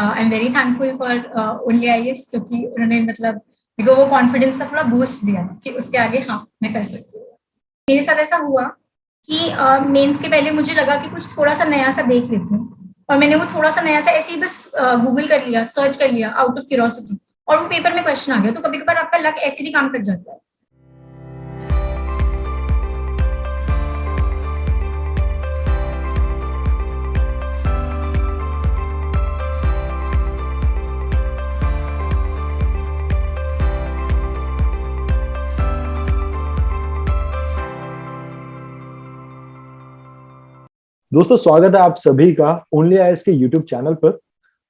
I am very thankful for only IAS, क्योंकि उन्होंने मतलब मेरे को वो कॉन्फिडेंस का थोड़ा बूस्ट दिया कि उसके आगे हाँ मैं कर सकती हूँ। मेरे साथ ऐसा हुआ कि मेंस के पहले मुझे लगा कि कुछ थोड़ा सा नया सा देख लेती हूँ, और मैंने वो थोड़ा सा नया सा ऐसे ही बस गूगल कर लिया, सर्च कर लिया आउट ऑफ क्यूरोसिटी, और वो पेपर में क्वेश्चन आ गया। तो कभी कभार आपका लक ऐसे भी काम कर जाता है। दोस्तों, स्वागत है आप सभी का ओनली आईएएस के यूट्यूब चैनल पर।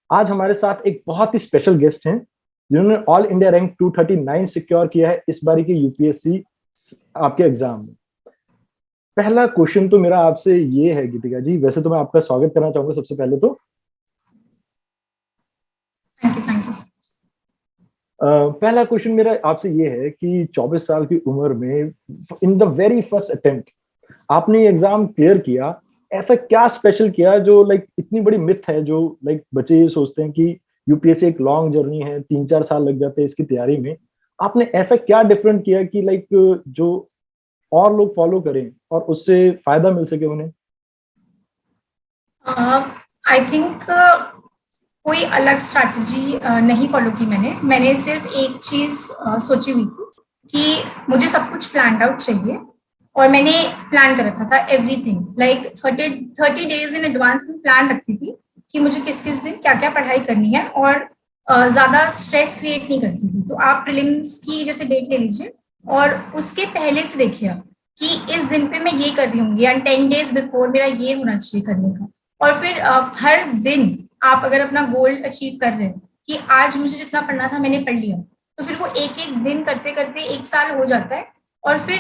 आज हमारे साथ एक बहुत ही स्पेशल गेस्ट हैं जिन्होंने ऑल इंडिया रैंक 239 सिक्योर किया है इस बारी के यूपीएससी आपके एग्जाम में। पहला क्वेश्चन तो मेरा आपसे ये है गीतिका जी, वैसे तो मैं आपका स्वागत करना चाहूंगा सबसे पहले तो। Thank you. पहला क्वेश्चन मेरा आपसे ये है कि 24 साल की उम्र में in the very first attempt आपने ये एग्जाम क्लियर किया। ऐसा क्या स्पेशल किया जो लाइक इतनी बड़ी मिथ है, जो लाइक बच्चे ये सोचते हैं कि यूपीएससी एक लॉन्ग जर्नी है, 3-4 साल लग जाते हैं इसकी तैयारी में। आपने ऐसा क्या डिफरेंट किया कि लाइक जो और लोग फॉलो करें और उससे फायदा मिल सके उन्हें? आई थिंक कोई अलग स्ट्रैटेजी नहीं फॉलो की मैंने सिर्फ एक चीज सोची हुई थी कि मुझे सब कुछ प्लान आउट चाहिए, और मैंने प्लान कर रखा था everything. Like 30 days in advance में प्लान रखती थी कि मुझे किस किस दिन क्या क्या पढ़ाई करनी है, और ज्यादा स्ट्रेस क्रिएट नहीं करती थी। तो आप प्रीलिम्स की जैसे डेट ले लीजिए, और उसके पहले से देखिए आप कि इस दिन पे मैं ये कर रही हूँ, या 10 डेज बिफोर मेरा ये होना चाहिए करने का। और फिर हर दिन आप अगर अपना गोल अचीव कर रहे हैं कि आज मुझे जितना पढ़ना था मैंने पढ़ लिया, तो फिर वो एक एक दिन करते करते 1 साल हो जाता है। और फिर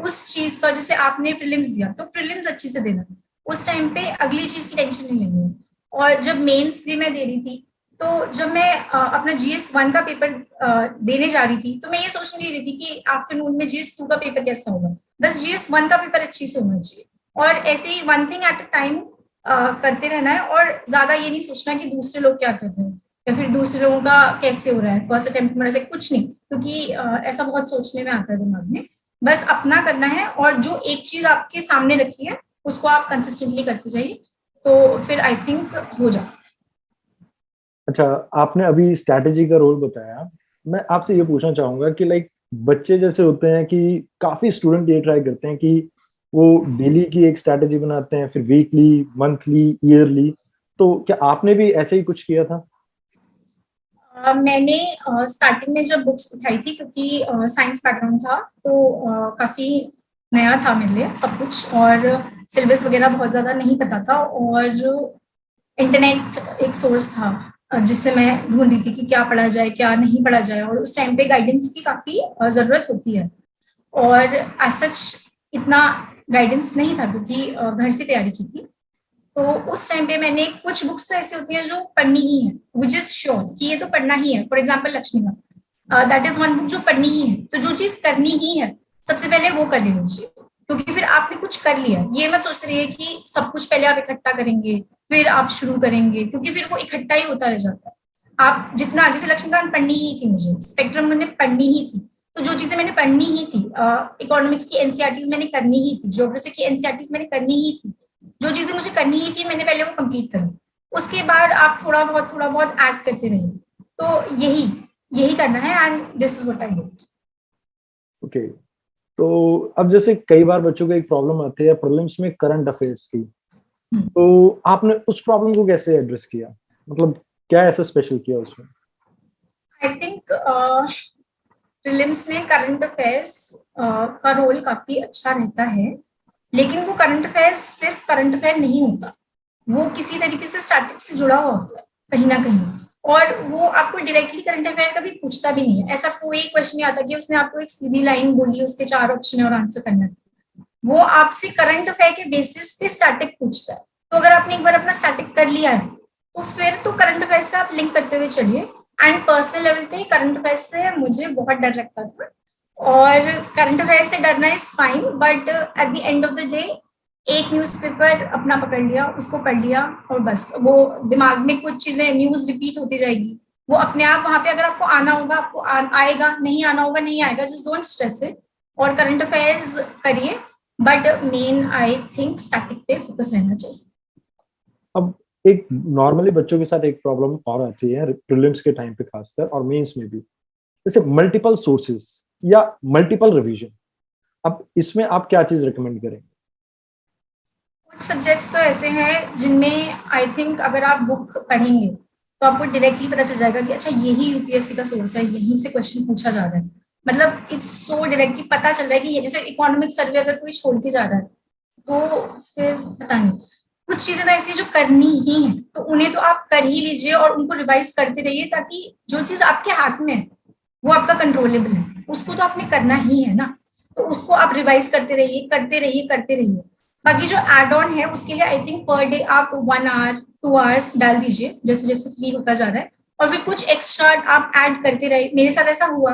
उस चीज का, जैसे आपने प्रीलिम्स दिया तो प्रीलिम्स अच्छे से देना, उस टाइम पे अगली चीज की टेंशन नहीं लेनी है। और जब मेंस भी मैं दे रही थी, तो जब मैं अपना GS1 का पेपर देने जा रही थी, तो मैं ये सोच नहीं रही थी कि आफ्टरनून में GS2 का पेपर कैसा होगा, बस GS1 का पेपर अच्छी से होना चाहिए। और ऐसे ही one thing at a time करते रहना है, और ज्यादा ये नहीं सोचना कि दूसरे लोग क्या कर रहे हैं या फिर दूसरे लोगों का कैसे हो रहा है फर्स्ट अटेम्प्ट में, ऐसे कुछ नहीं, क्योंकि ऐसा बहुत सोचने में आता है दिमाग में। बस अपना करना है, और जो एक चीज आपके सामने रखी है उसको आप कंसिस्टेंटली करते जाइए, तो फिर आई थिंक हो जाए। अच्छा, आपने अभी स्ट्रैटेजी का रोल बताया। मैं आपसे ये पूछना चाहूंगा कि लाइक बच्चे जैसे होते हैं कि काफी स्टूडेंट ये ट्राई करते हैं कि वो डेली की एक स्ट्रैटेजी बनाते हैं, फिर वीकली, मंथली, ईयरली। तो क्या आपने भी ऐसे ही कुछ किया था? मैंने स्टार्टिंग में जब बुक्स उठाई थी, क्योंकि साइंस बैकग्राउंड था, तो काफी नया था मेरे लिए सब कुछ, और सिलेबस वगैरह बहुत ज्यादा नहीं पता था, और इंटरनेट एक सोर्स था जिससे मैं ढूंढ रही थी कि क्या पढ़ा जाए क्या नहीं पढ़ा जाए। और उस टाइम पे गाइडेंस की काफी जरूरत होती है, और एज सच इतना गाइडेंस नहीं था, क्योंकि घर से तैयारी की थी। तो उस टाइम पे मैंने कुछ बुक्स तो ऐसी होती है जो पढ़नी ही है, विच इज श्योर कि ये तो पढ़ना ही है। For example Laxmikant, that is one book जो पढ़नी ही है। तो जो चीज करनी ही है सबसे पहले वो कर लेनी चाहिए, क्योंकि फिर आपने कुछ कर लिया। ये मत सोचते रहिए कि सब कुछ पहले आप इकट्ठा करेंगे फिर आप शुरू करेंगे, क्योंकि फिर वो इकट्ठा ही होता रह जाता है। आप जितना, जैसे लक्ष्मीकांत पढ़नी ही थी, मुझे स्पेक्ट्रम मैंने पढ़नी ही थी, तो जो चीजें मैंने पढ़नी ही थी, इकोनॉमिक्स की एनसीईआरटीज मैंने करनी ही थी, ज्योग्राफी की एनसीईआरटीज मैंने करनी ही थी। जो चीजें मुझे करनी ही थी मैंने पहले वो कंप्लीट करी, उसके बाद आप थोड़ा बहुत ऐड करते रहिए। तो यही यही करना है, and this is what I did. Okay, तो अब जैसे कई बार बच्चों को एक प्रॉब्लम आती है प्रीलिम्स में करंट अफेयर्स की, तो आपने उस प्रॉब्लम को कैसे एड्रेस किया? मतलब क्या ऐसा स्पेशल किया उसमें? आई थिंक प्रीलिम्स में करंट अफेयर्स का रोल काफी अच्छा रहता है, लेकिन वो करंट अफेयर्स सिर्फ करंट अफेयर नहीं होता, वो किसी तरीके से स्टैटिक से जुड़ा हुआ होता है कहीं ना कहीं। और वो आपको डायरेक्टली करंट अफेयर कभी पूछता भी नहीं है। ऐसा कोई क्वेश्चन नहीं आता कि उसने आपको एक सीधी लाइन बोली, उसके 4 ऑप्शन है और आंसर करना है। वो आपसे करंट अफेयर के बेसिस पे स्टैटिक पूछता है। तो अगर आपने एक बार अपना स्टैटिक कर लिया है, तो फिर तो करंट अफेयर से आप लिंक करते हुए चलिए। एंड पर्सनल लेवल पे करंट अफेयर से मुझे बहुत डर लगता था, और करंट अफेयर से डरना is fine, but at the end of the day एक न्यूज़पेपर अपना पकड़ लिया, उसको पढ़ लिया और बस वो दिमाग में कुछ चीजें न्यूज रिपीट होती जाएगी, वो अपने आप वहां पे अगर आपको आना होगा आपको आएगा, नहीं आना होगा नहीं आएगा, जस्ट डोंट स्ट्रेस इट और करंट अफेयर्स करिए, but main I think static पे फोकस रहना चाहिए। अब एक नॉर्मली बच्चों के साथ एक प्रॉब्लम और आती है प्रीलिम्स के टाइम पे खासकर और मेंस में भी, जैसे मल्टीपल सोर्सेज या मल्टीपल रिवीजन। अब इसमें आप क्या चीज रिकमेंड करेंगे? कुछ सब्जेक्ट्स तो ऐसे हैं जिनमें आई थिंक अगर आप बुक पढ़ेंगे तो आपको डायरेक्टली पता चल जाएगा कि अच्छा यही यूपीएससी का सोर्स है, यहीं से क्वेश्चन पूछा जा रहा है, मतलब इट्स सो डायरेक्टली पता चल रहा है कि ये जैसे इकोनॉमिक सर्वे अगर कोई छोड़ के जा रहा है तो फिर पता नहीं, कुछ चीजें तो ऐसी जो करनी ही है तो उन्हें तो आप कर ही लीजिए और उनको रिवाइज करते रहिए, ताकि जो चीज आपके हाथ में है वो आपका कंट्रोलेबल है, उसको तो आपने करना ही है ना, तो उसको आप रिवाइज करते रहिए करते रहिए करते रहिए। बाकी जो एड ऑन है उसके लिए आई थिंक पर डे आप 1 आवर 2 आवर्स डाल दीजिए जैसे जैसे फ्री होता जा रहा है, और फिर कुछ एक्स्ट्रा आप ऐड करते रहे। मेरे साथ ऐसा हुआ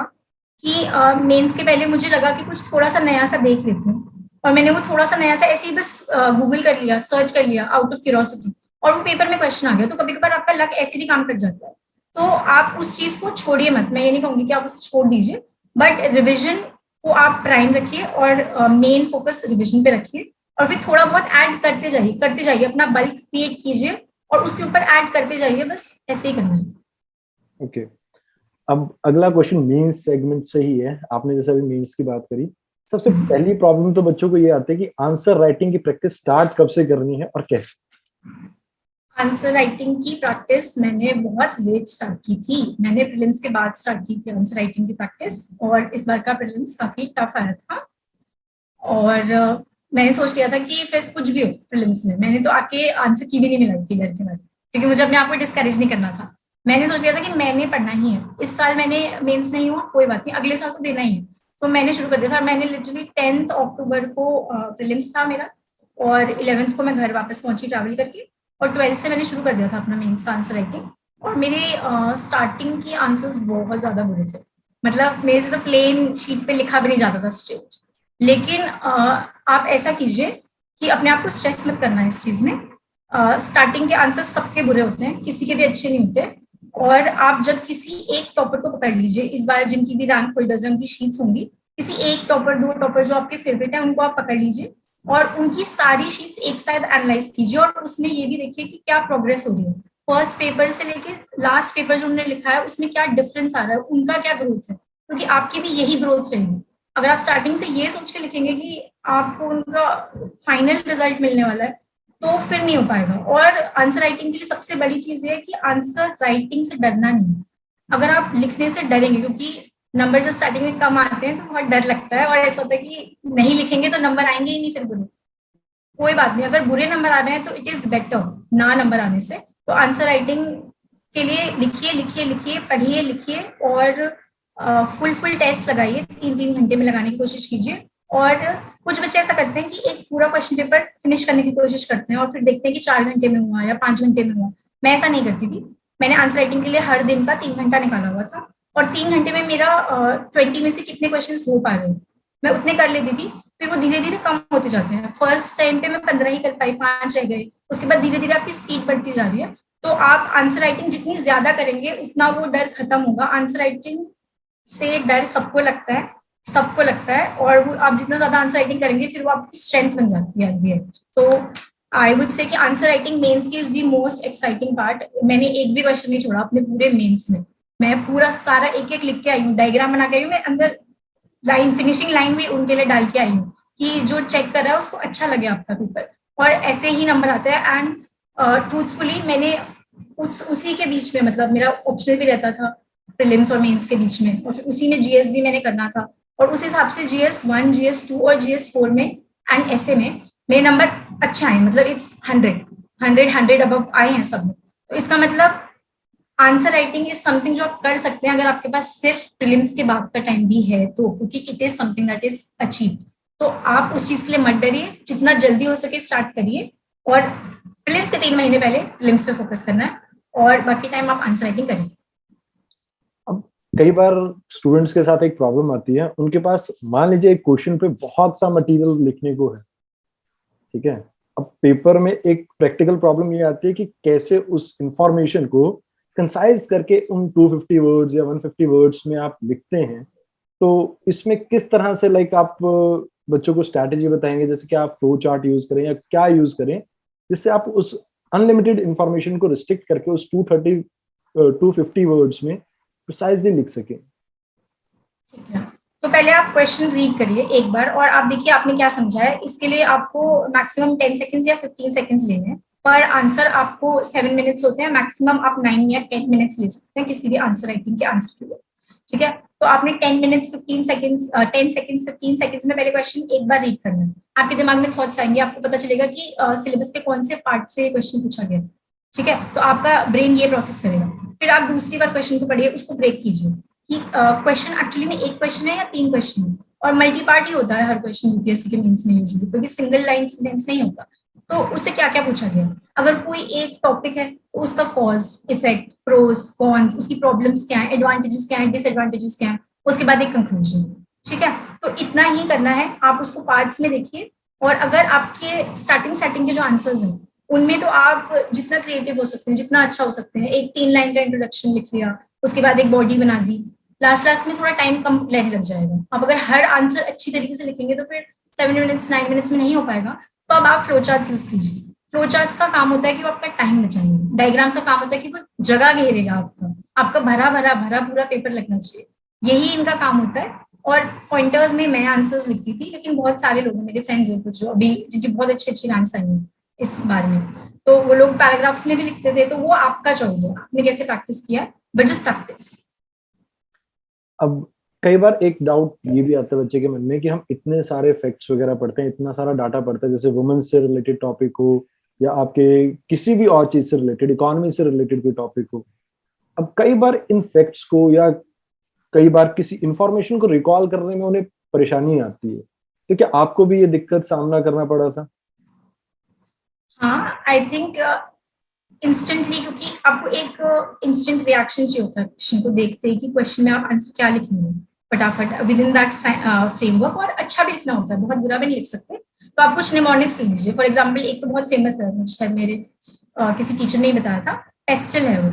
कि मेंस के पहले मुझे लगा कि कुछ थोड़ा सा नया सा देख लेते हैं, और मैंने वो थोड़ा सा नया सा ऐसे ही बस गूगल कर लिया, सर्च कर लिया आउट ऑफ क्यूरोसिटी, और वो पेपर में क्वेश्चन आ गया। तो कभी कभार आपका लक ऐसे भी काम कर जाता है, तो आप उस चीज को छोड़िए मत, मैं ये नहीं कहूंगी कि आप उसे छोड़ दीजिए, बट रिविजन को आप प्राइम रखिए और मेन फोकस रिविजन पे रखिए, और फिर थोड़ा बहुत ऐड करते जाइए, अपना बल्क क्रिएट कीजिए और उसके ऊपर ऐड करते जाइए, बस ऐसे ही करना है। ओके, अब अगला क्वेश्चन मेंस सेगमेंट से ही है। आपने जैसे अभी मेंस की बात करी, सबसे पहली प्रॉब्लम तो बच्चों को ये आती है कि आंसर राइटिंग की प्रैक्टिस स्टार्ट कब से करनी है और कैसे? आंसर राइटिंग की प्रैक्टिस मैंने बहुत लेट स्टार्ट की थी, मैंने प्रीलिम्स के बाद स्टार्ट की थी आंसर राइटिंग की प्रैक्टिस, और इस बार का प्रीलिम्स काफी टफ आया था, और मैंने सोच लिया था कि फिर कुछ भी हो प्रीलिम्स में, मैंने तो आके आंसर की भी नहीं मिलाई थी घर के बाद, क्योंकि मुझे अपने आप को डिस्करेज नहीं करना था। मैंने सोच लिया था कि मैंने पढ़ना ही है, इस साल मैंने मेंस नहीं हुआ कोई बात नहीं, अगले साल तो देना ही है, तो मैंने शुरू कर दिया था। मैंने लिटरली 10th अक्टूबर को प्रीलिम्स था मेरा, और 11th को मैं घर वापस पहुंची ट्रैवल करके, और 12th से मैंने शुरू कर दिया था अपना मेंस का आंसर राइटिंग। और मेरे स्टार्टिंग की आंसर्स बहुत ज्यादा बुरे थे, मतलब मेरे से तो प्लेन शीट पे लिखा भी नहीं जाता था स्ट्रेट। लेकिन आप ऐसा कीजिए कि अपने आप को स्ट्रेस मत करना है इस चीज में, स्टार्टिंग के आंसर सबके बुरे होते हैं, किसी के भी अच्छे नहीं होते, और आप जब किसी एक टॉपर को पकड़ लीजिए, इस बार जिनकी भी रैंक होल्डर्स हैं उनकी शीट्स होंगी, किसी एक टॉपर दो टॉपर जो आपके फेवरेट है उनको आप पकड़ लीजिए और उनकी सारी शीट्स एक साथ एनालाइज कीजिए, और उसमें ये भी देखिए कि क्या प्रोग्रेस हो रही है, फर्स्ट पेपर से लेके लास्ट पेपर जो उन्होंने लिखा है उसमें क्या डिफरेंस आ रहा है, उनका क्या ग्रोथ है, क्योंकि आपकी भी यही ग्रोथ रहेगी। अगर आप स्टार्टिंग से ये सोच के लिखेंगे कि आपको उनका फाइनल रिजल्ट मिलने वाला है तो फिर नहीं हो पाएगा। और आंसर राइटिंग के लिए सबसे बड़ी चीज है कि आंसर राइटिंग से डरना नहीं है। अगर आप लिखने से डरेंगे, क्योंकि नंबर जब स्टार्टिंग में कम आते हैं तो बहुत डर लगता है और ऐसा होता है कि नहीं लिखेंगे तो नंबर आएंगे ही नहीं फिर बुरे। कोई बात नहीं, अगर बुरे नंबर आ रहे हैं तो इट इज बेटर ना नंबर आने से। तो आंसर राइटिंग के लिए लिखिए लिखिए लिखिए, पढ़िए लिखिए, और फुल टेस्ट लगाइए, 3-3 घंटे में लगाने की कोशिश कीजिए। और कुछ बच्चे ऐसा करते हैं कि एक पूरा क्वेश्चन पेपर फिनिश करने की कोशिश करते हैं और फिर देखते हैं कि 4 घंटे में हुआ या 5 घंटे में हुआ। मैं ऐसा नहीं करती थी, मैंने आंसर राइटिंग के लिए हर दिन का 3 घंटा निकाला हुआ था, और 3 घंटे में मेरा 20 में से कितने क्वेश्चन हो पा रहे हैं मैं उतने कर लेती थी। फिर वो धीरे धीरे कम होते जाते हैं, फर्स्ट टाइम पे मैं 15 ही कर पाई, 5 रह गए, उसके बाद धीरे धीरे आपकी स्पीड बढ़ती जा रही है। तो आप आंसर राइटिंग जितनी ज्यादा करेंगे उतना वो डर खत्म होगा। आंसर राइटिंग से डर सबको लगता है, सबको लगता है, और वो आप जितना ज्यादा आंसर राइटिंग करेंगे फिर वो आपकी स्ट्रेंथ बन जाती है एट द एंड। तो आई वुड से कि आंसर राइटिंग मेंस की is the most exciting part. मैंने एक भी क्वेश्चन नहीं छोड़ा अपने पूरे मेंस में, मैं पूरा सारा एक एक लिख के आई हूँ, डायग्राम बना के आई हूँ, मैं अंदर लाइन फिनिशिंग लाइन भी उनके लिए डाल के आई हूँ कि जो चेक कर रहा है उसको अच्छा लगे आपका पेपर, और ऐसे ही नंबर आते हैं। एंड ट्रूथफुली मैंने उसी के बीच में, मतलब मेरा ऑप्शनल भी रहता था प्रीलिम्स और मेंस के बीच में, और फिर उसी में जीएस भी मैंने करना था, और उस हिसाब से GS1 GS2 और GS4 में एंड ऐसे में मेरे नंबर अच्छा है, मतलब इट्स 100 अब आए हैं सब में। तो इसका मतलब आंसर राइटिंग इज समथिंग जो आप कर सकते हैं अगर आपके पास सिर्फ प्रीलिम्स के बाद का टाइम भी है तो, क्योंकि it is something that is achieve. तो आप उस चीज के लिए मत डरिए, जितना जल्दी हो सके स्टार्ट करिए, और प्रीलिम्स के 3 महीने पहले प्रीलिम्स पे फोकस करना है और बाकी टाइम आप आंसर राइटिंग करिए। अब कई बार स्टूडेंट्स के साथ एक प्रॉब्लम आती है, उनके पास मान लीजिए एक क्वेश्चन पे बहुत सा मटेरियल लिखने को है, ठीक है, अब पेपर में एक प्रैक्टिकल प्रॉब्लम ये आती है कि कैसे उस इंफॉर्मेशन को कंसाइज करके उन 250 वर्ड्स या 150 वर्ड्स में आप लिखते हैं। तो इसमें किस तरह से लाइक आप बच्चों को स्ट्रैटेजी बताएंगे, जैसे कि आप फ्लो चार्ट यूज करें या क्या यूज करें, जिससे आप उस अनलिमिटेड इंफॉर्मेशन को रिस्ट्रिक्ट करके उस 250 वर्ड्स में प्रिसाइजली लिख सकें। ठीक है, तो पहले आप क्वेश्चन रीड करिए एक बार और आप देखिए आपने क्या समझा है। इसके लिए आपको मैक्सिमम 10 सेकंड्स या 15 सेकंड्स लेने हैं। पर आंसर आपको 7 मिनट्स होते हैं, मैक्सिमम आप 9 या 10 मिनट्स ले सकते हैं किसी भी आंसर राइटिंग के आंसर के लिए। ठीक है, तो आपने 10 मिनट्स 15 सेकंड्स 10 सेकंड्स 15 सेकंड्स में पहले क्वेश्चन एक बार रीड करना है। आपके दिमाग में थॉट्स आएंगे, आपको पता चलेगा कि सिलेबस के कौन से पार्ट से क्वेश्चन पूछा गया। ठीक है, तो आपका ब्रेन ये प्रोसेस करेगा। फिर आप दूसरी बार क्वेश्चन को पढ़िए, उसको ब्रेक कीजिए कि क्वेश्चन एक्चुअली में एक क्वेश्चन है या 3 क्वेश्चन है। और मल्टी पार्ट ही होता है हर क्वेश्चन यूपीएससी के मेंस में यूजुअली, क्योंकि सिंगल लाइन सेंटेंस नहीं होता। तो उससे क्या क्या पूछा गया, अगर कोई एक टॉपिक है तो उसका कॉज इफेक्ट प्रोस कॉन्स, उसकी प्रॉब्लम्स क्या है, एडवांटेजेस क्या है, डिसएडवांटेजेस क्या है, उसके बाद एक कंक्लूजन। ठीक है, तो इतना ही करना है। आप उसको पार्ट्स में देखिए। और अगर आपके स्टार्टिंग के जो आंसर्स हैं उनमें तो आप जितना क्रिएटिव हो सकते हैं, जितना अच्छा हो सकते हैं, एक 3 लाइन का इंट्रोडक्शन लिख लिया, उसके बाद एक बॉडी बना दी, लास्ट में थोड़ा टाइम कम लेने लग जाएगा। आप अगर हर आंसर अच्छी तरीके से लिखेंगे तो फिर 7 मिनट्स 9 मिनट्स में नहीं हो पाएगा। तो अब आप फ्लो चार्ट्स यूज कीजिए। फ्लो चार्ट्स का काम होता है कि वो आपका टाइम बचाएंगे। डायग्राम्स का काम होता है कि वो जगह घेरेगा आपका भरा पूरा पेपर लगना चाहिए। यही इनका काम होता है। और पॉइंटर्स में मैं आंसर्स लिखती थी, लेकिन बहुत सारे लोग हैं, मेरे फ्रेंड्स हैं कुछ जो अभी जिनकी बहुत अच्छी रैंक्स आई हैं इस बारे में, तो वो लोग पैराग्राफ्स में भी लिखते थे। तो वो आपका चॉइस है, आपने कैसे प्रैक्टिस किया, बट जस्ट प्रैक्टिस। अब कई बार एक डाउट ये भी आता है बच्चे के मन में कि हम इतने सारे फैक्ट्स वगैरह पढ़ते हैं, इतना सारा डाटा पढ़ते हैं, जैसे वुमेन्स से रिलेटेड टॉपिक हो या आपके किसी भी और चीज से रिलेटेड, इकोनॉमी से रिलेटेड कोई टॉपिक हो। अब कई बार इन फैक्ट्स को या कई बार किसी इंफॉर्मेशन को रिकॉल करने में उन्हें परेशानी आती है। तो क्या आपको भी ये दिक्कत सामना करना पड़ा था? हाँ, आई थिंक इंस्टेंटली, क्योंकि आपको एक इंस्टेंट रिएक्शन चाहिए होता है क्वेश्चन को देखते ही कि क्वेश्चन में आप आंसर क्या लिखेंगे फटाफट विद इन दैट फ्रेमवर्क। और अच्छा भी लिखना होता है, बहुत बुरा भी नहीं लिख सकते। तो आप कुछ निमोनिक्स लिख लीजिए। फॉर एग्जाम्पल एक तो बहुत फेमस है, शायद मेरे किसी टीचर ने ही बताया था, पेस्टल है वो।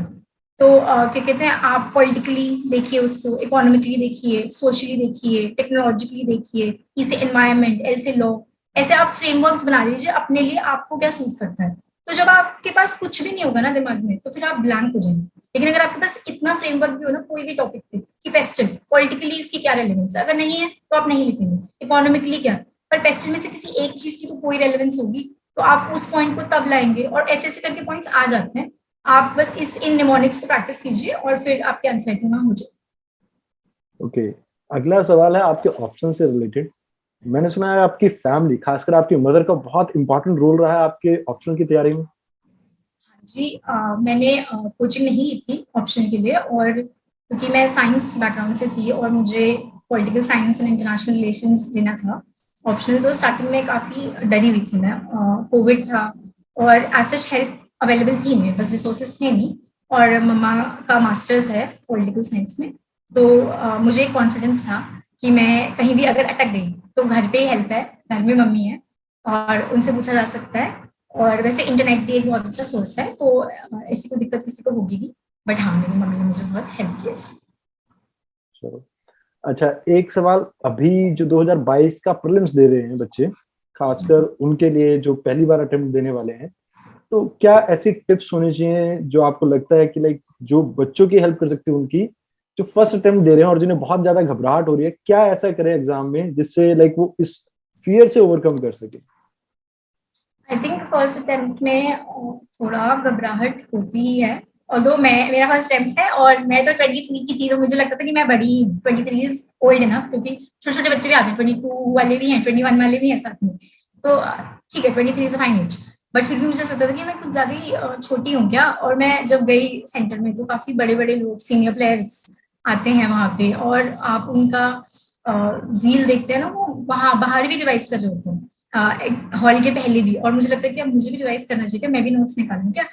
तो क्या कहते हैं, आप पॉलिटिकली देखिए उसको, इकोनॉमिकली देखिए, सोशली देखिए, टेक्नोलॉजिकली देखिए, ई से एनवायरमेंट, एल से लॉ, ऐसे आप फ्रेमवर्क्स बना लीजिए अपने लिए, आपको क्या सूट करता है। तो जब आपके पास कुछ भी नहीं होगा ना दिमाग में, तो फिर आप ब्लैंक हो जाएंगे। लेकिन अगर आपके पास इतना फ्रेमवर्क भी हो ना कोई भी टॉपिक पे कि पेस्टल पॉलिटिकली इसकी क्या रेलेवेंस है, अगर नहीं है तो आप नहीं लिखेंगे। इकोनॉमिकली क्या, पर पेस्टल में से किसी एक चीज की तो कोई रेलेवेंस होगी, तो आप उस पॉइंट को तब लाएंगे। और ऐसे ऐसे करके पॉइंट्स आ जाते हैं। आप बस इन निमोनिक्स को प्रैक्टिस कीजिए और फिर आपके आंसर राइटिंग हो जाए। ओके, अगला सवाल है आपके ऑप्शन से रिलेटेड। मैंने सुना है आपकी फैमिली, खासकर आपकी मदर का बहुत इंपॉर्टेंट रोल रहा है आपके ऑप्शन की तैयारी में। जी, मैंने कोचिंग नहीं ली थी ऑप्शन के लिए, और क्योंकि मैं साइंस बैकग्राउंड से थी और मुझे political science and international relations लेना था ऑप्शनल, तो स्टार्टिंग में काफ़ी डरी हुई थी मैं। कोविड था और एज सच हेल्प अवेलेबल थी नहीं, बस रिसोर्सेज थे नहीं। और मम्मा का मास्टर्स है पॉलिटिकल साइंस में, तो मुझे कॉन्फिडेंस था कि मैं कहीं भी अगर अटक गई तो घर पे ही हेल्प है, घर में मम्मी है और उनसे पूछा जा सकता है। और वैसे इंटरनेट भी एक बहुत अच्छा सोर्स है, तो ऐसी कोई दिक्कत किसी को होगी नहीं। बट हाँ, मेरी मम्मी ने मुझे बहुत हेल्प किया इस चीज। चलो, अच्छा एक सवाल, अभी जो 2022 का प्रीलिम्स दे रहे हैं बच्चे, खासकर उनके लिए जो पहली बार अटेम्प्ट देने वाले हैं, तो क्या ऐसी टिप्स होनी चाहिए जो आपको लगता है कि लाइक जो बच्चों की हेल्प कर सकती है, उनकी जो फर्स्ट अटेम्प्ट दे रहे हैं और जिन्हें बहुत ज्यादा घबराहट हो रही है, क्या ऐसा करें एग्जाम में जिससे लाइक वो इस फियर से ओवरकम कर सके? आई थिंक फर्स्ट अटेम्प्ट में थोड़ा घबराहट होती ही है। और दो मेरा फर्स्ट अटेम्प्ट है और मैं तो 23 की थी, तो मुझे लगता था कि मैं बड़ी 23 इज ओल्ड इनफ, क्योंकि छोटे छोटे बच्चे भी आते हैं, 22 वाले भी हैं, 21 वाले भी हैं साथ में। तो ठीक है, 23 इज फाइन एज। बट फिर भी मुझे लगता था कि मैं कुछ ज्यादा ही छोटी हूँ क्या। और मैं जब गई सेंटर में तो काफी बड़े बड़े लोग, सीनियर प्लेयर्स आते हैं वहां पे, और आप उनका जील देखते हैं ना, वो वहां बाहर भी रिवाइज कर रहे होते हैं हॉल के पहले भी। और मुझे लगता है कि अब मुझे भी रिवाइज करना चाहिए, क्या मैं भी नोट्स निकालूं क्या।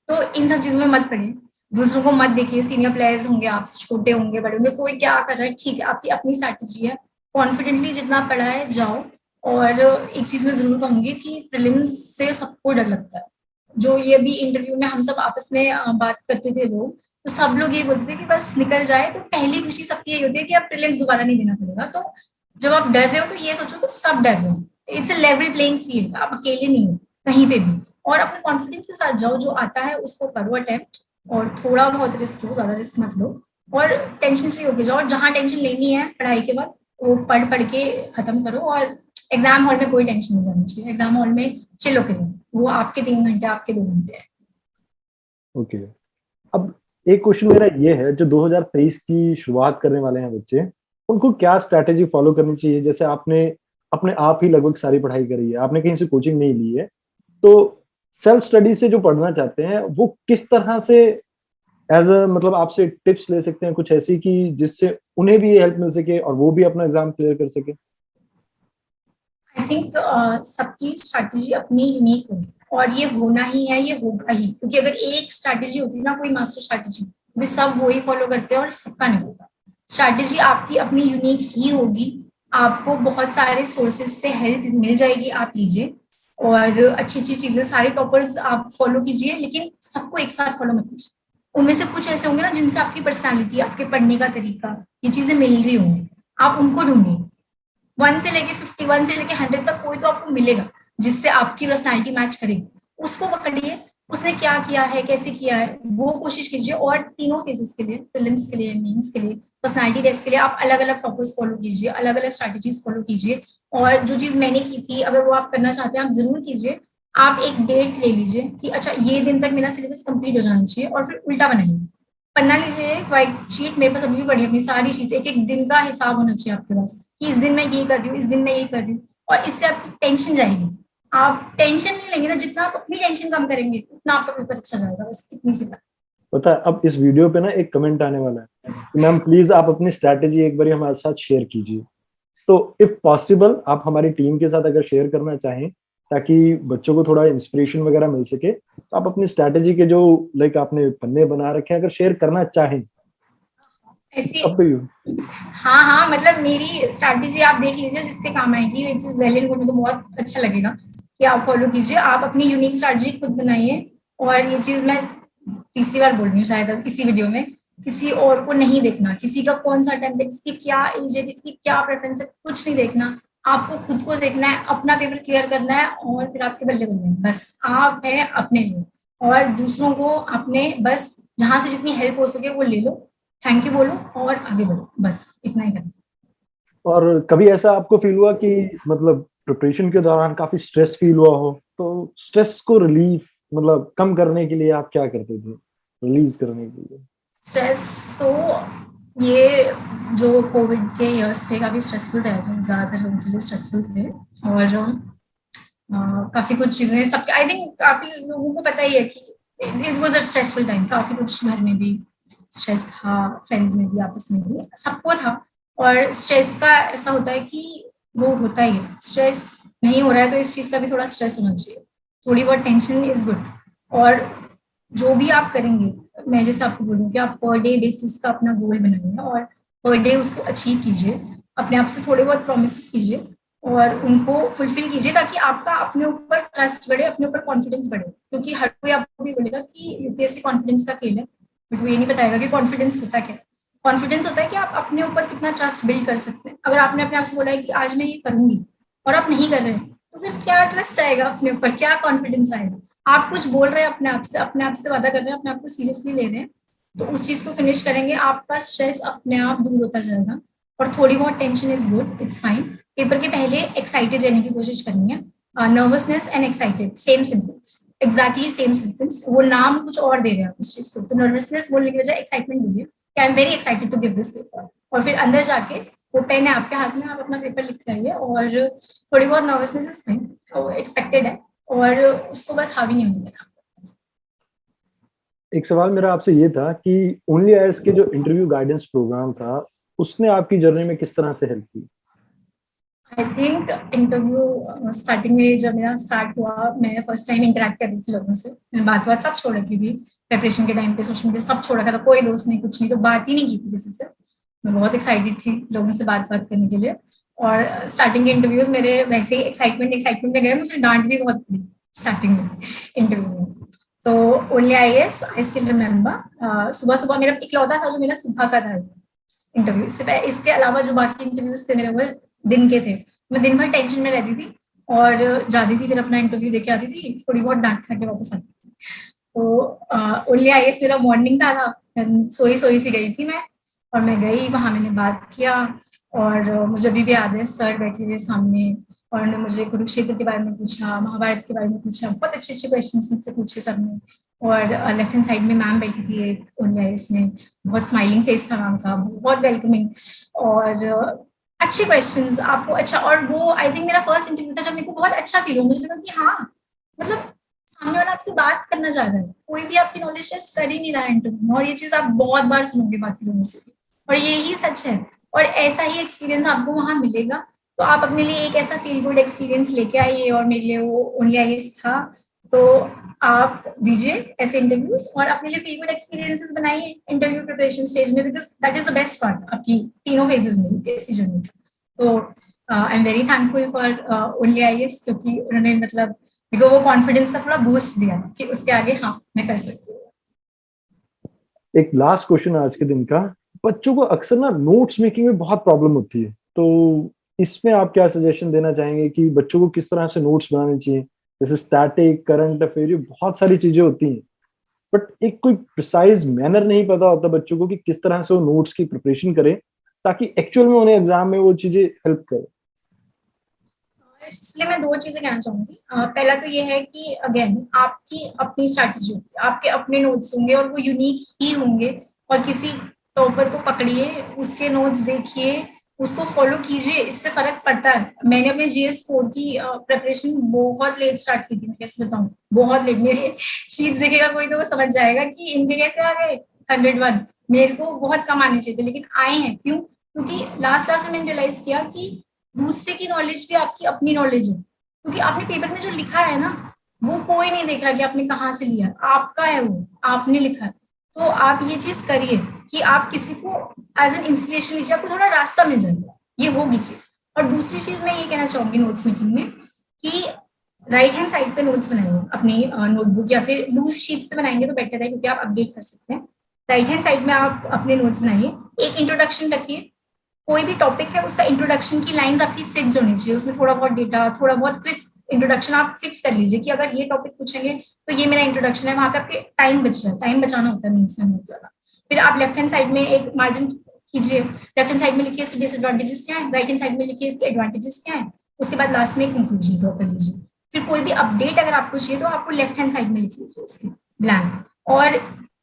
तो इन सब चीजों में मत पड़े, दूसरों को मत देखिए। सीनियर प्लेयर्स होंगे, आपसे छोटे होंगे, बड़े होंगे, कोई क्या कर रहा है, ठीक है, आपकी अपनी स्ट्रैटेजी है। कॉन्फिडेंटली जितना पढ़ा है जाओ, और एक चीज मैं जरूर कहूंगी कि प्रीलिम्स से सबको डर लगता है। जो ये भी इंटरव्यू में हम सब आपस में बात करते थे लोग, तो सब लोग ये बोलते थे कि बस निकल जाए, तो पहली खुशी सबकी यही होती है कि अब प्रीलिम्स दोबारा नहीं देना पड़ेगा। तो जब आप डर रहे हो तो ये सोचो कि सब डर रहे हैं, it's a level playing field, आप अकेले नहीं हो कहीं पे भी। और अपने कॉन्फिडेंस के साथ जाओ, जो आता है उसको करो अटेम्प्ट, और थोड़ा बहुत रिस्क लो, ज्यादा रिस्क मत लो, और टेंशन फ्री होके जाओ। और जहाँ टेंशन लेनी है पढ़ाई के बाद, वो पढ़ पढ़ के खत्म करो। और एग्जाम हॉल में कोई टेंशन नहीं जानी चाहिए, एग्जाम हॉल में चिल होके जाओ, वो आपके 3 घंटे, आपके 2 घंटे है। ओके। अब एक क्वेश्चन मेरा ये है, जो 2023 की शुरुआत करने वाले हैं बच्चे, उनको क्या स्ट्रैटेजी फॉलो करनी चाहिए? जैसे आपने अपने आप ही लगभग सारी पढ़ाई करी है, आपने कहीं से कोचिंग नहीं ली है, तो सेल्फ स्टडी से जो पढ़ना चाहते हैं वो किस तरह से एज अ मतलब आपसे टिप्स ले सकते हैं कुछ ऐसी कि जिससे उन्हें भी ये हेल्प मिल सके और वो भी अपना एग्जाम क्लियर कर सके? आई थिंक सबकी स्ट्रैटेजी अपनी यूनिक होगी, और ये होना ही है, ये होगा ही। क्योंकि अगर एक स्ट्रैटेजी होती है ना, कोई मास्टर स्ट्रैटेजी, वे सब वो ही फॉलो करते हैं और सबका नहीं होता। स्ट्रैटेजी आपकी अपनी यूनिक ही होगी। आपको बहुत सारे सोर्सेज से हेल्प मिल जाएगी, आप लीजिए, और अच्छी अच्छी चीजें, सारे टॉपर्स आप फॉलो कीजिए, लेकिन सबको एक साथ फॉलो मत कीजिए। उनमें से कुछ ऐसे होंगे ना जिनसे आपकी पर्सनालिटी, आपके पढ़ने का तरीका, ये चीजें मिल रही होंगी, आप उनको ढूंढिए। 1 से लेके 50, 1 से लेके 100 तक कोई तो आपको मिलेगा जिससे आपकी पर्सनैलिटी मैच करेगी, उसको पकड़िए। उसने क्या किया है, कैसे किया है, वो कोशिश कीजिए। और तीनों फेजेस के लिए, प्रीलिम्स के लिए, मेंस के लिए, पर्सनैलिटी टेस्ट के लिए, आप अलग अलग टॉपर्स फॉलो कीजिए, अलग अलग स्ट्रैटेजीज फॉलो कीजिए। और जो चीज मैंने की थी, अगर वो आप करना चाहते हैं, आप जरूर कीजिए। आप एक डेट ले लीजिए कि अच्छा ये दिन तक मेरा सिलेबस कंप्लीट हो जाना चाहिए, और फिर उल्टा बनाइए। पन्ना लीजिए, एक व्हाइट शीट, मेरे पास अभी भी पड़ी है, अपनी सारी चीजें, एक एक दिन का हिसाब होना चाहिए आपके पास, कि इस दिन मैं ये कर रही हूँ, इस दिन मैं ये कर रही हूँ। और इससे आपकी टेंशन जाएगी। आप टेंशन नहीं लेंगे ना, जितना आप अपनी टेंशन कम करेंगे उतना आपका पेपर अच्छा जाएगा। बस इतनी सी बात। पता है, अब इस वीडियो पे ना एक कमेंट आने वाला है कि मैम प्लीज आप अपनी स्ट्रैटेजी एक बार हमारे साथ शेयर कीजिए। तो इफ पॉसिबल आप हमारी टीम के साथ अगर शेयर करना चाहें ताकि बच्चों को थोड़ा इंस्पिरेशन वगैरह मिल सके, तो आप अपनी स्ट्रैटेजी के जो लाइक आपने पन्ने बना रखे हैं अगर शेयर करना चाहें, ऐसी, अब भी। हाँ हाँ, मतलब मेरी स्ट्रैटेजी आप देख लीजिए, जिसके काम आएगी, which is well and good, मुझे बहुत अच्छा लगेगा कि आप फॉलो कीजिए। आप अपनी यूनिक स्ट्रैटेजी खुद बनाइए। और ये चीज मैं तीसरी बार बोल रही हूँ शायद अब इसी वीडियो में, किसी और को नहीं देखना, किसी का कौन सा अटेम्प्ट है, किसकी क्या एज है, किसकी क्या प्रेफरेंस है, कुछ नहीं देखना। आपको खुद को देखना है, अपना पेपर क्लियर करना है, और फिर आपके बल्ले बल्ले हैं। बस आप है अपने लिए, और दूसरों को अपने बस जहां से जितनी हेल्प हो सके वो ले लो, थैंक यू बोलो, और आगे बढ़ो। बस इतना ही करना। और कभी ऐसा आपको फील हुआ कि मतलब प्रिपरेशन के दौरान काफी स्ट्रेस फील हुआ हो, तो स्ट्रेस को रिलीफ मतलब कम करने के लिए आप क्या करते थे, रिलीज करने के लिए? स्ट्रेस तो, ये जो कोविड के इयर्स थे काफी स्ट्रेसफुल थे, ज्यादातर लोगों के लिए स्ट्रेसफुल थे। और काफी कुछ चीजें सब, आई थिंक काफी लोगों को पता ही है कि it was a stressful time. काफी कुछ घर में भी स्ट्रेस था, फ्रेंड्स में भी, आपस में भी, सबको था। और स्ट्रेस का ऐसा होता है कि वो होता ही है, स्ट्रेस नहीं हो रहा है तो इस चीज का भी थोड़ा स्ट्रेस होना चाहिए। थोड़ी बहुत टेंशन इज गुड। और जो भी आप करेंगे, मैं जैसे आपको बोलूँ कि आप पर डे बेसिस का अपना गोल बनाइए, और पर डे उसको अचीव कीजिए। अपने आप से थोड़े बहुत प्रोमिस कीजिए और उनको फुलफिल कीजिए, ताकि आपका अपने ऊपर ट्रस्ट बढ़े, अपने ऊपर कॉन्फिडेंस बढ़े। क्योंकि हर कोई आपको भी बोलेगा कि यूपीएससी कॉन्फिडेंस का खेल है, बट वो ये नहीं बताएगा कि कॉन्फिडेंस होता क्या है। कॉन्फिडेंस होता है कि आप अपने ऊपर कितना ट्रस्ट बिल्ड कर सकते हैं। अगर आपने अपने आप से बोला है कि आज मैं ये करूंगी, और आप नहीं कर रहे हैं, तो फिर क्या ट्रस्ट आएगा अपने ऊपर, क्या कॉन्फिडेंस आएगा? आप कुछ बोल रहे हैं अपने आप से, अपने आप से वादा कर रहे हैं, अपने आप को सीरियसली ले रहे हैं, तो उस चीज को फिनिश करेंगे, आपका स्ट्रेस अपने आप दूर होता जाएगा। और थोड़ी बहुत tension is good, it's fine. Paper के पहले एक्साइटेड रहने की कोशिश करनी है। Nervousness and excited same symptoms, exactly same symptoms, वो नाम कुछ और दे रहे हैं उस चीज को। तो नर्वसनेस बोलने की बजाय एक्साइटमेंट बोलिए कि I am very excited to give this paper. और फिर अंदर जाके वो पेन है आपके हाथ में, आप अपना पेपर लिख के आइए। और थोड़ी बहुत नर्वसनेस इज फाइन, तो एक्सपेक्टेड है, और उसको बस हावी नहीं होने देना। एक सवाल मेरा आपसे ये था कि ओनली आईएएस के जो इंटरव्यू गाइडेंस प्रोग्राम था उसने आपकी जर्नी में किस तरह से हेल्प की? आई थिंक इंटरव्यू स्टार्टिंग में जब मेरा स्टार्ट हुआ, मैं फर्स्ट टाइम इंटरेक्ट कर रही थी लोगों से, मैंने बात सब छोड़ रखी थी। प्रेपरेशन के टाइम पे सोशल मीडिया सब छोड़ रखा था, कोई दोस्त नहीं, कुछ नहीं, तो बात ही नहीं की थी किसी से। मैं बहुत एक्साइटेड थी लोगों से बात करने के लिए। और स्टार्टिंग के इंटरव्यूज मेरे वैसे ही एक्साइटमेंट में गए, मुझे डांट भी बहुत पड़ी स्टार्टिंग में इंटरव्यू में। तो only IAS I still remember, सुबह सुबह मेरा इकलौता था जो मेरा सुबह का था इंटरव्यू। इसके अलावा जो बाकी इंटरव्यूज थे मेरे वो दिन के थे। मैं दिन भर टेंशन में रहती थी और जाती थी, फिर अपना इंटरव्यू देके आती थी, थोड़ी बहुत डांट खा के वापस आती थी। तो ओनली आईएएस मेरा मॉर्निंग का था, सोई सोई सी गई थी मैं, और मैं गई वहां, मैंने बात किया, और मुझे अभी भी याद है सर बैठे थे सामने और उन्होंने मुझे कुरुक्षेत्र के बारे में पूछा, महाभारत के बारे में पूछा, बहुत अच्छे अच्छे क्वेश्चंस मुझसे पूछे सबने। और लेफ्ट हैंड साइड में मैम बैठी थी एक ओनली आईएएस में, बहुत स्माइलिंग फेस था मैम का, बहुत वेलकमिंग और अच्छे क्वेश्चंस आपको। अच्छा, और वो आई थिंक मेरा फर्स्ट इंटरव्यू था जब मेरे को बहुत अच्छा फील हुआ, मुझे लगा कि हाँ मतलब सामने वाला आपसे बात करना चाह रहा है, कोई भी आपकी नॉलेज टेस्ट कर ही नहीं रहा है इंटरव्यू में। और ये चीज आप बहुत बार सुनोगे बाकी लोगों से भी, और यही सच है, और ऐसा ही एक्सपीरियंस आपको वहां मिलेगा। तो आप अपने लिए एक ऐसा फील गुड एक्सपीरियंस लेके आइए, और मेरे लिए वो ओनली आईएएस था। तो आप दीजिए ऐसे इंटरव्यूज और अपने लिए फील गुड एक्सपीरियंसेस बनाइए इंटरव्यू प्रिपरेशन स्टेज में, because that is the best part आपकी तीनों फेजेस में यूपीएससी जर्नी का। तो आई am very thankful for only IAS, क्योंकि उन्होंने मतलब मेरे को वो कॉन्फिडेंस का थोड़ा बूस्ट दिया कि उसके आगे हाँ मैं कर सकती हूँ। एक लास्ट क्वेश्चन आज के दिन का, बच्चों को अक्सर ना नोट्स मेकिंग में बहुत प्रॉब्लम होती है, तो इसमें आप क्या सजेशन देना चाहेंगे कि बच्चों को किस तरह से नोट्स बनाने चाहिए? जैसे स्टैटिक, करंट अफेयर, ये बहुत सारी चीजें होती हैं, बट एक कोई प्रिसाइज मैनर नहीं पता होता बच्चों को कि किस तरह से वो नोट्स की प्रिपरेशन करें ताकि एक्चुअल में उन्हें एग्जाम में वो चीजें हेल्प करे। इसलिए मैं दो चीजें कहना चाहूंगी। पहला तो ये है कि अगेन आपकी अपनी स्ट्रैटेजी होगी, आपके अपने नोट्स होंगे और वो यूनिक ही होंगे, और किसी टॉपर को पकड़िए, उसके नोट्स देखिए, उसको फॉलो कीजिए, इससे फर्क पड़ता है। मैंने अपने जीएस 4 की प्रिपरेशन बहुत लेट स्टार्ट की थी, मैं कैसे बताऊं, बहुत लेट। मेरे शीट्स देखेगा कोई तो वो समझ जाएगा कि इनके कैसे आ गए 101, मेरे को बहुत कम आने चाहिए थे लेकिन आए हैं। क्यों? क्योंकि लास्ट क्लास में मैंने रियलाइज किया कि दूसरे की नॉलेज भी आपकी अपनी नॉलेज है, क्योंकि आपने पेपर में जो लिखा है ना वो कोई नहीं देख रहा कि आपने कहाँ से लिया, आपका है वो, आपने लिखा है। तो आप ये चीज करिए कि आप किसी को एज एन इंस्पिरेशन लीजिए, आपको थोड़ा रास्ता मिल जाएगा, ये होगी चीज। और दूसरी चीज मैं ये कहना चाहूंगी नोट्स मेकिंग में कि राइट हैंड साइड पे नोट्स बनाइए अपनी नोटबुक, या फिर लूज शीट्स पे बनाएंगे तो बेटर है क्योंकि आप अपडेट कर सकते हैं। राइट हैंड साइड में आप अपने नोट्स बनाइए, एक इंट्रोडक्शन रखिए, कोई भी टॉपिक है उसका इंट्रोडक्शन की लाइंस आपकी फिक्स होनी चाहिए, उसमें थोड़ा बहुत डेटा, थोड़ा बहुत क्रिस्प इंट्रोडक्शन आप फिक्स कर लीजिए कि अगर ये टॉपिक पूछेंगे तो ये मेरा इंट्रोडक्शन है, वहां पे आपके टाइम बच रहा है, टाइम बचाना होता है मीन्स में बहुत ज्यादा। फिर आप लेफ्ट हैंड साइड में एक मार्जिन कीजिए, लेफ्ट हैंड साइड में लिखिए इसके डिसएडवांटेजेस क्या है, राइट हैंड साइड में लिखिए इसके एडवांटेजेस क्या है, उसके बाद लास्ट में एक कंक्लूजन ड्रॉ कर लीजिए। फिर कोई भी अपडेट अगर आपको चाहिए तो आपको लेफ्ट हैंड साइड में लिख लीजिए उसके ब्लैंक, और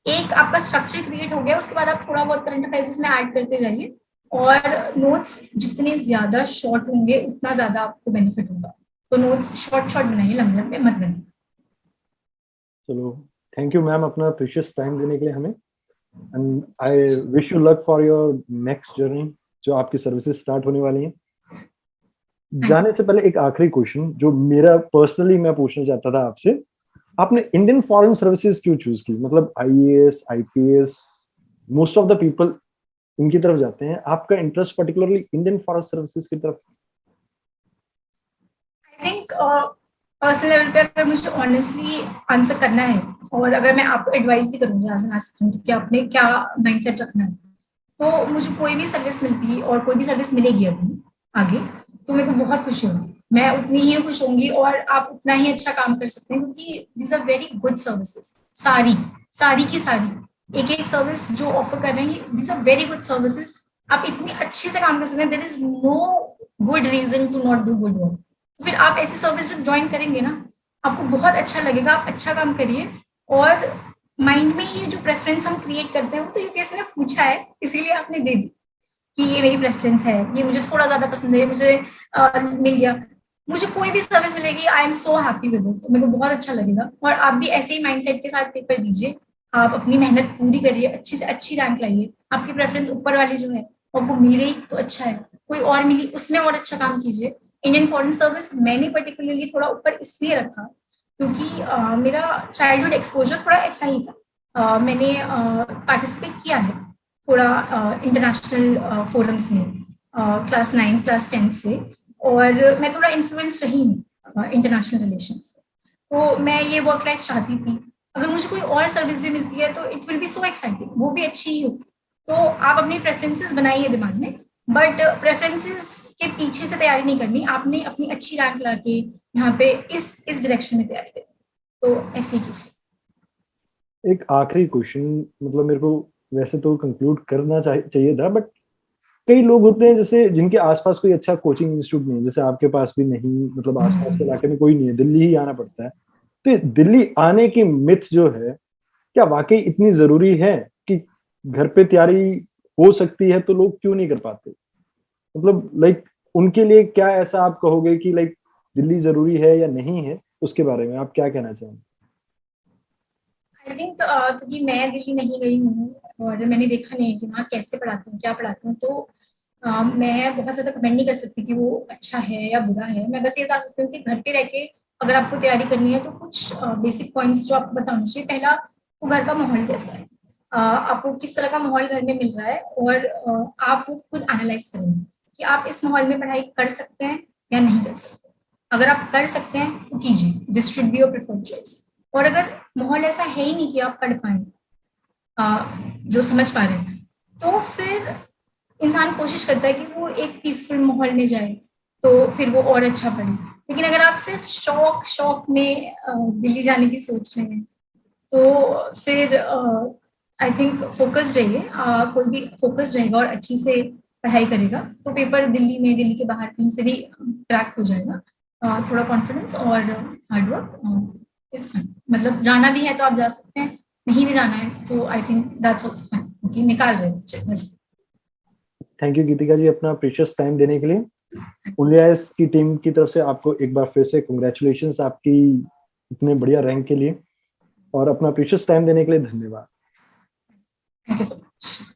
एक आपका स्ट्रक्चर क्रिएट हो गया। उसके बाद आप थोड़ा बहुत करंट अफेयर्स में ऐड करते जाइए, और नोट्स जितने ज्यादा शॉर्ट होंगे उतना ज्यादा आपको बेनिफिट होगा। तो नोट्स शॉर्ट शॉर्ट बनाइए, लंबे लंबे मत बनाइए। चलो, थैंक यू मैम अपना प्रीशियस टाइम देने के लिए हमें, and I wish you luck for your next journey जो आपकी सर्विसेज स्टार्ट होने वाली हैं। जाने से पहले एक आखिरी क्वेश्चन जो मेरा पर्सनली मैं पूछना चाहता था आपसे, आपने इंडियन फॉरेन सर्विसेज क्यों चूज की? मतलब IAS, IPS, most of the people इनकी तरफ जाते हैं, आपका interest particularly Indian foreign services की तरफ? आई थिंक पर्सनल लेवल पे अगर मुझे ऑनेस्टली आंसर करना है, और अगर मैं आपको एडवाइस भी करूंगी एज एन एस्पिरेंट कि आपने क्या माइंडसेट रखना है, तो मुझे कोई भी सर्विस मिलती है और कोई भी सर्विस मिलेगी अभी आगे, तो मेरे को बहुत खुशी होगी, मैं उतनी ही खुश होंगी, और आप उतना ही अच्छा काम कर सकते हैं, क्योंकि these are very good services, सारी सारी की सारी एक एक सर्विस जो ऑफर कर रहे हैं, these are very good services. आप इतनी अच्छे से काम कर सकते हैं, there is no good reason to not do good work. फिर आप ऐसी सर्विस जब ज्वाइन करेंगे ना, आपको बहुत अच्छा लगेगा, आप अच्छा काम करिए, और माइंड में ये जो प्रेफरेंस हम क्रिएट करते हैं वो तो यूपीएससी ने पूछा है, इसीलिए आपने दे दी कि ये मेरी प्रेफरेंस है, ये मुझे थोड़ा ज्यादा पसंद है, मुझे मिल गया। मुझे कोई भी सर्विस मिलेगी I am so happy with it, मेरे को बहुत अच्छा लगेगा। और आप भी ऐसे ही माइंडसेट के साथ पेपर दीजिए, आप अपनी मेहनत पूरी करिए, अच्छी से अच्छी रैंक लाइए, आपकी प्रेफरेंस ऊपर वाली जो है आपको मिल गई तो अच्छा है, कोई और मिली उसमें और अच्छा काम कीजिए। इंडियन फॉरेन सर्विस मैंने पर्टिकुलरली थोड़ा ऊपर इसलिए रखा क्योंकि मेरा चाइल्डहुड एक्सपोजर थोड़ा ऐसा ही था। मैंने पार्टिसिपेट किया है थोड़ा इंटरनेशनल फोरम्स में, क्लास 9 क्लास 10 से, और मैं थोड़ा इन्फ्लुएंस रही हूँ इंटरनेशनल रिलेशन से। तो मैं ये वर्क लाइफ चाहती थी। अगर मुझे कोई और सर्विस भी मिलती है तो it will be so exciting, वो भी अच्छी ही होगी। तो आप अपनी प्रेफरेंसेस बनाइए दिमाग में, बट प्रेफरेंसेस के पीछे से तैयारी नहीं करनी, आपने अपनी अच्छी रैंक ला के यहाँ पे इस डायरेक्शन में तैयारी करनी, तो ऐसे ही कीजिए। एक आखिरी क्वेश्चन, मतलब मेरे को वैसे तो कंक्लूड करना चाहिए था, बट कई लोग होते हैं जैसे जिनके आसपास कोई अच्छा कोचिंग इंस्टीट्यूट नहीं है, जैसे आपके पास भी नहीं, मतलब आसपास के इलाके में कोई नहीं है, दिल्ली ही आना पड़ता है। तो दिल्ली आने की मिथ जो है, क्या वाकई इतनी जरूरी है कि घर पे तैयारी हो सकती है तो लोग क्यों नहीं कर पाते? मतलब लाइक उनके लिए क्या ऐसा आप कहोगे कि लाइक दिल्ली जरूरी है या नहीं है, उसके बारे में आप क्या कहना चाहेंगे? आई थिंक क्योंकि मैं दिल्ली नहीं गई हूँ और मैंने देखा नहीं है कि वहाँ कैसे पढ़ाते हैं, क्या पढ़ाते हैं, तो मैं बहुत ज्यादा कमेंट नहीं कर सकती कि वो अच्छा है या बुरा है। मैं बस ये बता सकती हूँ कि घर पे रह के अगर आपको तैयारी करनी है तो कुछ बेसिक पॉइंट्स जो आपको बताना चाहिए। पहला, वो घर का माहौल कैसा है, आपको किस तरह का माहौल घर में मिल रहा है, और आप वो खुद एनालाइज करेंगे कि आप इस माहौल में पढ़ाई कर सकते हैं या नहीं कर सकते। अगर आप कर सकते हैं तो कीजिए, this should be your preferred choice. और अगर माहौल ऐसा है ही नहीं कि आप पढ़ पाए, जो समझ पा रहे हैं, तो फिर इंसान कोशिश करता है कि वो एक पीसफुल माहौल में जाए, तो फिर वो और अच्छा पढ़े। लेकिन अगर आप सिर्फ शौक शौक में दिल्ली जाने की सोच रहे हैं, तो फिर आई थिंक फोकस्ड रहिए। कोई भी फोकस्ड रहेगा और अच्छी से पढ़ाई करेगा तो पेपर दिल्ली में, दिल्ली के बाहर कहीं से भी क्रैक हो जाएगा। थोड़ा कॉन्फिडेंस और हार्डवर्क इज फाइन। मतलब जाना भी है तो आप जा सकते हैं, नहीं भी जाना है तो I think that's also fine, क्योंकि निकाल रहे हैं बच्चे घर से। थैंक यू गीतिका जी अपना प्रीशियस टाइम देने के लिए। उलियास की टीम की तरफ से आपको एक बार फिर से कंग्रेचुलेशंस आपकी इतने बढ़िया रैंक के लिए, और अपना प्रीशियस टाइम देने के लिए धन्यवाद। Thank you so much.